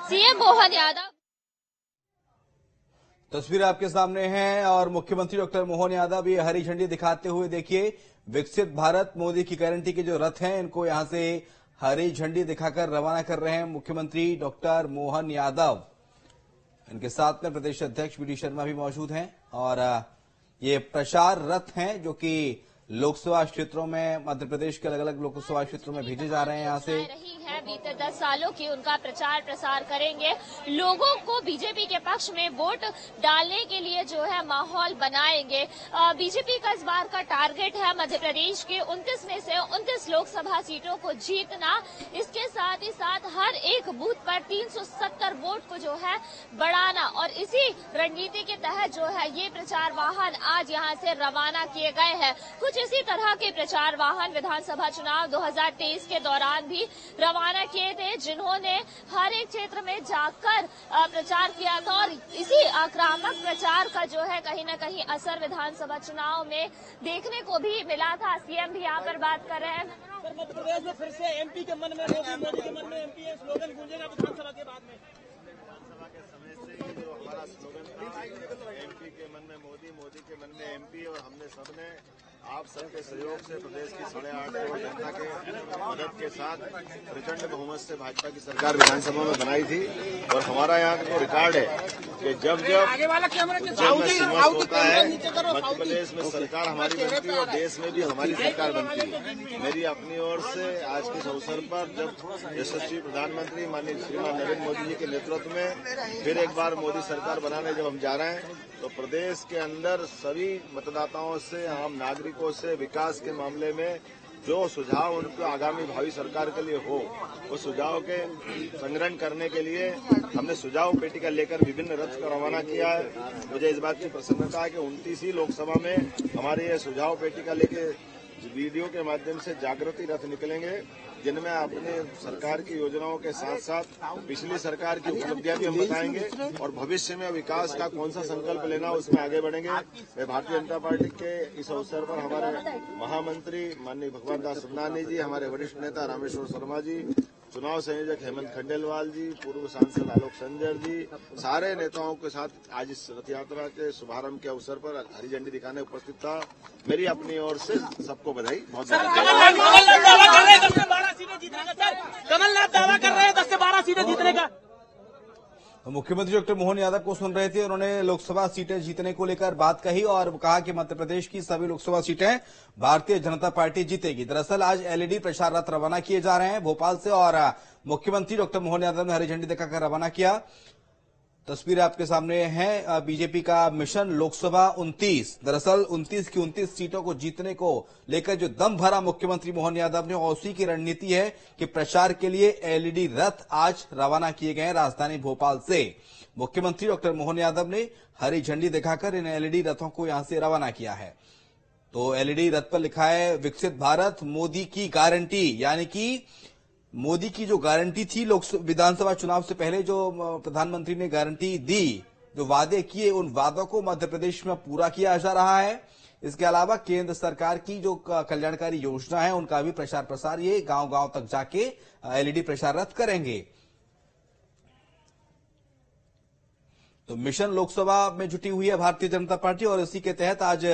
CM Mohan Yadav. तस्वीर आपके सामने है और मुख्यमंत्री डॉक्टर मोहन यादव ये हरी झंडी दिखाते हुए देखिए विकसित भारत मोदी की गारंटी के जो रथ हैं इनको यहां से हरी झंडी दिखाकर रवाना कर रहे हैं मुख्यमंत्री डॉक्टर मोहन यादव। इनके साथ में प्रदेश अध्यक्ष वी.डी. शर्मा भी मौजूद हैं और ये प्रचार रथ हैं जो कि लोकसभा क्षेत्रों में मध्य प्रदेश के अलग अलग लोकसभा क्षेत्रों में भेजे जा रहे हैं। यहां से रही है बीते 10 सालों की उनका प्रचार प्रसार करेंगे, लोगों को बीजेपी के पक्ष में वोट डालने के लिए जो है माहौल बनाएंगे। बीजेपी का इस बार का टारगेट है मध्य प्रदेश के 29 में से 29 लोकसभा सीटों को जीतना। इसके साथ ही साथ हर एक बूथ पर 370 वोट को जो है बढ़ाना और इसी रणनीति के तहत जो है ये प्रचार वाहन आज यहाँ से रवाना किए गए हैं। कुछ इसी तरह के प्रचार वाहन विधानसभा चुनाव 2023 के दौरान भी रवाना किए थे, जिन्होंने हर एक क्षेत्र में जाकर प्रचार किया था और इसी आक्रामक प्रचार का जो है कहीं न कहीं असर विधानसभा चुनाव में देखने को भी मिला था। सीएम भी यहाँ पर बात कर रहे हैं। मध्य प्रदेश में फिर से एमपी के मन में मोदी, मोदी के मन में एमपी, ये स्लोगन गूंजेगा विधानसभा के बाद में। विधानसभा के समय से ही जो हमारा स्लोगन था एमपी के मन में मोदी, मोदी के मन में एमपी, और हमने सबने आप सबके सहयोग से प्रदेश की 8.5 करोड़ जनता के मदद के साथ प्रचंड बहुमत से भाजपा की सरकार विधानसभा में बनाई थी। और हमारा यहाँ का रिकॉर्ड है कि जब सीमांत होता है मध्य प्रदेश में सरकार हमारी बनती है और देश में भी हमारी सरकार बनती है। मेरी अपनी ओर से आज के इस अवसर पर जब यशस्वी प्रधानमंत्री माननीय श्रीमान नरेंद्र मोदी जी के नेतृत्व में फिर एक बार मोदी सरकार बनाने जब हम जा रहे हैं तो प्रदेश के अंदर सभी मतदाताओं से, आम नागरिकों से विकास के मामले में जो सुझाव उनको आगामी भावी सरकार के लिए हो, उस सुझाव के संग्रहण करने के लिए हमने सुझाव पेटिका लेकर विभिन्न रथ को रवाना किया है। मुझे इस बात की प्रसन्नता है कि 29 लोकसभा में हमारे ये सुझाव पेटिका लेके वीडियो के माध्यम से जागृति रथ निकलेंगे, जिनमें अपने सरकार की योजनाओं के साथ साथ पिछली सरकार की उपलब्धियां भी हम बताएंगे और भविष्य में विकास का कौन सा संकल्प लेना उसमें आगे बढ़ेंगे। मैं भारतीय जनता पार्टी के इस अवसर पर हमारे महामंत्री माननीय भगवान दास सुमनानी जी, हमारे वरिष्ठ नेता रामेश्वर शर्मा जी, चुनाव संयोजक हेमंत खंडेलवाल जी, पूर्व सांसद आलोक संजर जी, सारे नेताओं के साथ आज इस रथ यात्रा के शुभारंभ के अवसर पर हरी झंडी दिखाने उपस्थित था। मेरी अपनी ओर से सबको बधाई। बहुत कमलनाथ दावा कर रहे हैं 10 से 12 सीटें जीतने का। मुख्यमंत्री डॉक्टर मोहन यादव को सुन रहे थे। उन्होंने लोकसभा सीटें जीतने को लेकर बात कही और कहा कि मध्य प्रदेश की सभी लोकसभा सीटें भारतीय जनता पार्टी जीतेगी। दरअसल आज एलईडी प्रचार रथ रवाना किए जा रहे हैं भोपाल से और मुख्यमंत्री डॉक्टर मोहन यादव ने हरी झंडी दिखाकर रवाना किया। तस्वीर आपके सामने है बीजेपी का मिशन लोकसभा 29। दरअसल 29 की 29 सीटों को जीतने को लेकर जो दम भरा मुख्यमंत्री मोहन यादव ने, और उसी की रणनीति है कि प्रचार के लिए एलईडी रथ आज रवाना किए गए राजधानी भोपाल से। मुख्यमंत्री डॉक्टर मोहन यादव ने हरी झंडी दिखाकर इन एलईडी रथों को यहां से रवाना किया है। तो एलईडी रथ पर लिखा है विकसित भारत मोदी की गारंटी, यानी कि मोदी की जो गारंटी थी विधानसभा चुनाव से पहले जो प्रधानमंत्री ने गारंटी दी, जो वादे किए, उन वादों को मध्य प्रदेश में पूरा किया जा रहा है। इसके अलावा केंद्र सरकार की जो कल्याणकारी योजना है उनका भी प्रचार प्रसार ये गांव-गांव तक जाके एलईडी प्रचार रथ करेंगे। तो मिशन लोकसभा में जुटी हुई है भारतीय जनता पार्टी और इसी के तहत आज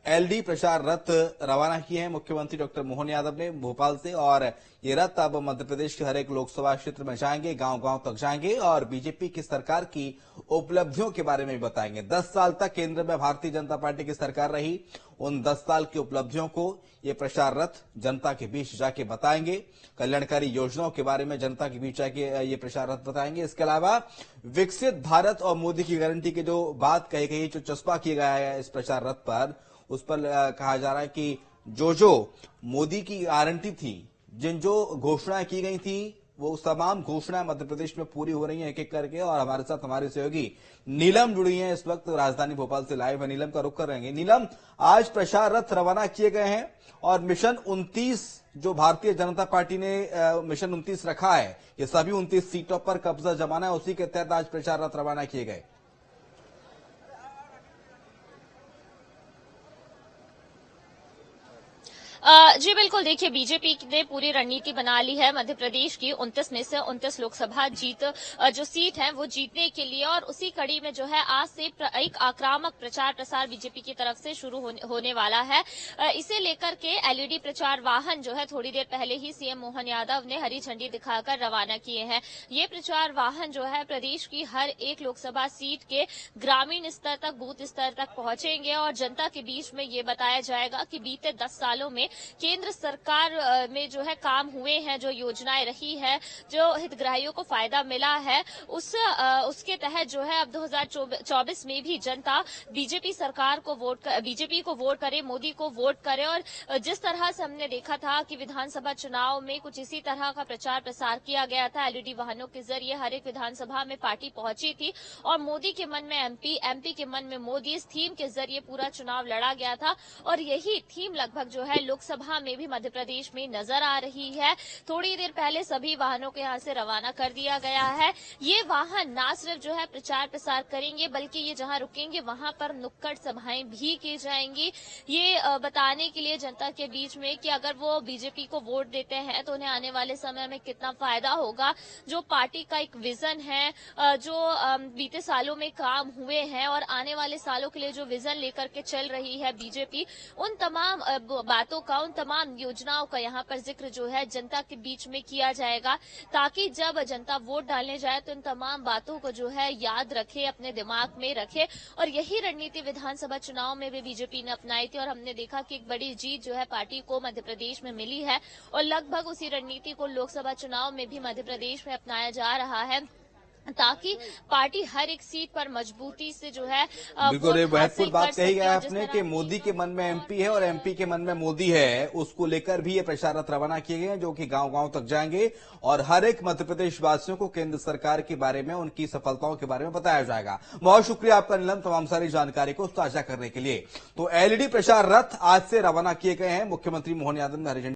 एलईडी प्रचार रथ रवाना किए हैं मुख्यमंत्री डॉक्टर मोहन यादव ने भोपाल से। और ये रथ अब मध्य प्रदेश के हर एक लोकसभा क्षेत्र में जाएंगे, गांव-गांव तक जाएंगे और बीजेपी की सरकार की उपलब्धियों के बारे में भी बताएंगे। 10 साल तक केंद्र में भारतीय जनता पार्टी की सरकार रही, उन 10 साल की उपलब्धियों को ये प्रचार रथ जनता के बीच जाके बताएंगे। कल्याणकारी योजनाओं के बारे में जनता के बीच जाके ये प्रचार रथ बताएंगे। इसके अलावा विकसित भारत और मोदी की गारंटी की जो बात कही गई, जो चस्पा किया गया है इस प्रचार रथ पर, उस पर कहा जा रहा है कि जो मोदी की गारंटी थी, जिन जो घोषणाएं की गई थी, वो तमाम घोषणाएं मध्य प्रदेश में पूरी हो रही हैं एक एक करके। और हमारे साथ हमारे सहयोगी नीलम जुड़ी हैं इस वक्त राजधानी भोपाल से लाइव है। नीलम का रुख कर रहेंगे। नीलम, आज प्रचार रथ रवाना किए गए हैं और मिशन 29 जो भारतीय जनता पार्टी ने मिशन 29 रखा है, ये सभी 29 सीटों पर कब्जा जमाना है, उसी के तहत आज प्रचार रथ रवाना किए गए। जी बिल्कुल, देखिए बीजेपी ने पूरी रणनीति बना ली है मध्य प्रदेश की 29 में से 29 लोकसभा जो सीट है वो जीतने के लिए, और उसी कड़ी में जो है आज से एक आक्रामक प्रचार प्रसार बीजेपी की तरफ से शुरू होने वाला है। इसे लेकर के एलईडी प्रचार वाहन जो है थोड़ी देर पहले ही सीएम मोहन यादव ने हरी झंडी दिखाकर रवाना किए हैं। ये प्रचार वाहन जो है प्रदेश की हर एक लोकसभा सीट के ग्रामीण स्तर तक, बूथ स्तर तक पहुंचेंगे और जनता के बीच में ये बताया जाएगा कि बीते 10 सालों में केंद्र सरकार में जो है काम हुए हैं, जो योजनाएं रही है, जो हितग्राहियों को फायदा मिला है, उसके तहत जो है अब 2024 में भी जनता बीजेपी को वोट करे, मोदी को वोट करे। और जिस तरह से हमने देखा था कि विधानसभा चुनाव में कुछ इसी तरह का प्रचार प्रसार किया गया था, एलईडी वाहनों के जरिए हर एक विधानसभा में पार्टी पहुंची थी और मोदी के मन में एमपी के मन में मोदी, इस थीम के जरिए पूरा चुनाव लड़ा गया था। और यही थीम लगभग जो है लोकसभा में भी मध्य प्रदेश में नजर आ रही है। थोड़ी देर पहले सभी वाहनों को यहां से रवाना कर दिया गया है। ये वाहन न सिर्फ जो है प्रचार प्रसार करेंगे, बल्कि ये जहां रुकेंगे वहां पर नुक्कड़ सभाएं भी की जाएंगी, ये बताने के लिए जनता के बीच में कि अगर वो बीजेपी को वोट देते हैं तो उन्हें आने वाले समय में कितना फायदा होगा। जो पार्टी का एक विजन है, जो बीते सालों में काम हुए हैं और आने वाले सालों के लिए जो विजन लेकर के चल रही है बीजेपी, उन तमाम बातों का, उन तमाम योजनाओं का यहाँ पर जिक्र जो है जनता के बीच में किया जाएगा, ताकि जब जनता वोट डालने जाए तो इन तमाम बातों को जो है याद रखे, अपने दिमाग में रखे। और यही रणनीति विधानसभा चुनाव में भी बीजेपी ने अपनाई थी और हमने देखा कि एक बड़ी जीत जो है पार्टी को मध्य प्रदेश में मिली है और लगभग उसी रणनीति को लोकसभा चुनाव में भी मध्य प्रदेश में अपनाया जा रहा है, ताकि पार्टी हर एक सीट पर मजबूती से जो है बिल्कुल ये महत्वपूर्ण बात कही है आपने कि मोदी के मन में एमपी है और एमपी के मन में मोदी है, उसको लेकर भी ये प्रचार रथ रवाना किए गए हैं जो कि गांव-गांव तक जाएंगे और हर एक मध्य प्रदेश वासियों को केंद्र सरकार के बारे में, उनकी सफलताओं के बारे में बताया जाएगा। बहुत शुक्रिया आपका नीलम, तमाम सारी जानकारी को ताजा करने के लिए। तो एलईडी प्रचार रथ आज से रवाना किए गए हैं। मुख्यमंत्री मोहन यादव ने हरी झंडी